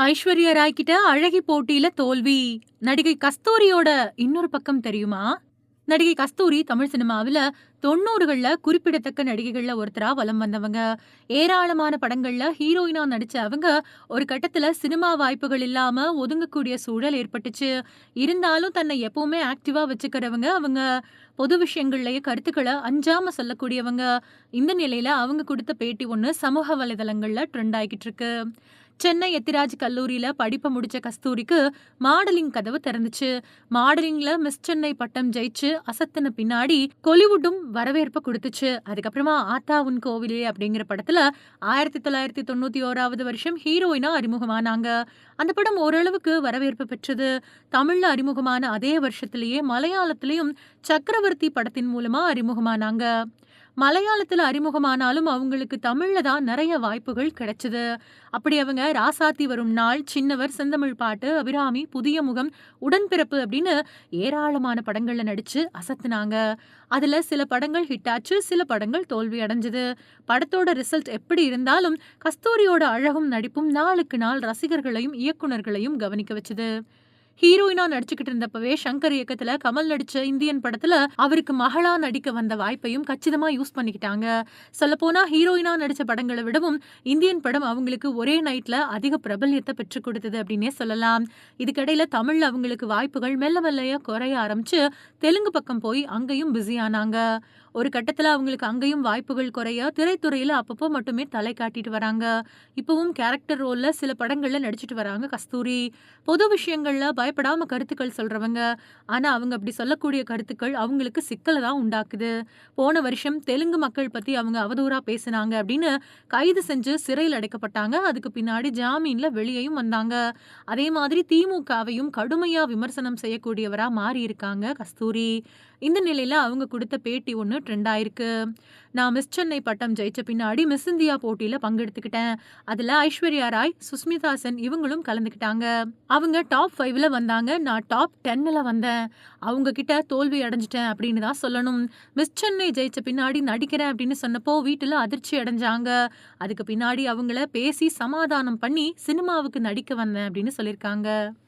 ஐஸ்வர்யா ராய் கிட்ட அழகி போட்டியில தோல்வி. நடிகை கஸ்தூரியோட இன்னொரு பக்கம் தெரியுமா? நடிகை கஸ்தூரி தமிழ் சினிமாவில 90கள்ல குறிப்பிடத்தக்க நடிகைகள்ல ஒருத்தரா வலம் வந்தவங்க. ஏராளமான படங்கள்ல ஹீரோயினா நடிச்ச அவங்க ஒரு கட்டத்துல சினிமா வாய்ப்புகள் இல்லாம ஒதுங்கக்கூடிய சூழல் ஏற்பட்டுச்சு. இருந்தாலும் தன்னை எப்பவுமே ஆக்டிவா வச்சுக்கிறவங்க அவங்க. பொது விஷயங்கள்லயே கருத்துக்கள அஞ்சாம சொல்லக்கூடியவங்க. இந்த நிலையில அவங்க குடுத்த பேட்டி ஒண்ணு சமூக வலைதளங்கள்ல ட்ரெண்ட் ஆகிட்டு இருக்கு. சென்னை எத்திராஜ் கல்லூரியில படிப்ப முடிச்ச கஸ்தூரிக்கு மாடலிங் கதவு திறந்துச்சு. மாடலிங்ல மிஸ் சென்னை பட்டம் ஜெயிச்சு அசத்தின பின்னாடி கொலிவுட்டும் வரவேற்பு கொடுத்துச்சு. அதுக்கப்புறமா ஆத்தா உன் கோவிலே அப்படிங்கிற படத்துல 1991வது வருஷம் ஹீரோயினா அறிமுகமானாங்க. அந்த படம் ஓரளவுக்கு வரவேற்பு பெற்றது. தமிழ்ல அறிமுகமான அதே வருஷத்திலேயே மலையாளத்திலையும் சக்கரவர்த்தி படத்தின் மூலமா அறிமுகமானாங்க. மலையாளத்துல அறிமுகமானாலும் அவங்களுக்கு தமிழ்ல தான் நிறைய வாய்ப்புகள் கிடைச்சது. அப்படி அவங்க ராசாத்தி வரும் நாள், சின்னவர், செந்தமிழ் பாட்டு, அபிராமி, புதிய முகம், உடன்பிறப்பு அப்படின்னு ஏராளமான படங்கள்ல நடிச்சு அசத்துனாங்க. அதுல சில படங்கள் ஹிட் ஆச்சு, சில படங்கள் தோல்வி அடைஞ்சது. படத்தோட ரிசல்ட் எப்படி இருந்தாலும் கஸ்தூரியோட அழகும் நடிப்பும் நாளுக்கு நாள் ரசிகர்களையும் இயக்குனர்களையும் கவனிக்க வச்சது. ஹீரோயினா நடிச்சுக்கிட்டு இருந்தப்பவே சங்கர் இயக்கத்துல கமல் நடிச்ச இந்தியன் படத்துல அவருக்கு மகளா நடிக்க வந்த வாய்ப்பையும் கச்சிதமா யூஸ் பண்ணிக்கிட்டாங்க. சொல்லப்போனா ஹீரோயினா நடிச்ச படங்களை விடவும் இந்தியன் படம் அவங்களுக்கு ஒரே நைட்ல அதிக பிரபல்யத்தை பெற்றுக் கொடுத்தது அப்படின்னே சொல்லலாம். இதுக்கிடையில தமிழ்ல அவங்களுக்கு வாய்ப்புகள் மெல்ல மெல்லையா குறைய ஆரம்பிச்சு தெலுங்கு பக்கம் போய் அங்கேயும் பிஸி ஆனாங்க. ஒரு கட்டத்துல அவங்களுக்கு அங்கேயும் வாய்ப்புகள் குறைய திரைத்துறையில அப்பப்போ மட்டுமே தலை காட்டிட்டு வராங்க. இப்பவும் கேரக்டர் ரோல்ல சில படங்கள்ல நடிச்சிட்டு வராங்க கஸ்தூரி. பொது விஷயங்கள்ல பயப்படாம கருத்துக்கள் சொல்றவங்க. ஆனா அவங்க அப்படி சொல்லக்கூடிய கருத்துக்கள் அவங்களுக்கு சிக்கலை தான் உண்டாக்குது. போன வருஷம் தெலுங்கு மக்கள் பத்தி அவங்க அவதூறா பேசினாங்க அப்படின்னு கைது செஞ்சு சிறையில் அடைக்கப்பட்டாங்க. அதுக்கு பின்னாடி ஜாமீன்ல வெளியேயும் வந்தாங்க. அதே மாதிரி திமுகவையும் கடுமையா விமர்சனம் செய்யக்கூடியவரா மாறி இருக்காங்க கஸ்தூரி. இந்த நிலையில அவங்க கொடுத்த பேட்டி ஒண்ணு ட்ரெண்ட் ஆயிருக்கு. நான் மிஸ் சென்னை பட்டம் ஜெயிச்ச பின்னாடி மிஸ் இந்தியா போட்டியில பங்கெடுத்துக்கிட்டேன். அதுல ஐஸ்வர்யா ராய், சுஸ்மிதா சென் இவங்களும் கலந்துக்கிட்டாங்க. அவங்க டாப் 5ல வந்தாங்க. நான் டாப் 10ல வந்தேன். அவங்க கிட்ட தோல்வி அடைஞ்சிட்டேன் அப்படின்னு தான் சொல்லணும். மிஸ் சென்னை ஜெயிச்ச பின்னாடி நடிக்கிறேன் அப்படின்னு சொன்னப்போ வீட்டுல அதிர்ச்சி அடைஞ்சாங்க. அதுக்கு பின்னாடி அவங்கள பேசி சமாதானம் பண்ணி சினிமாவுக்கு நடிக்க வந்தேன் அப்படின்னு சொல்லியிருக்காங்க.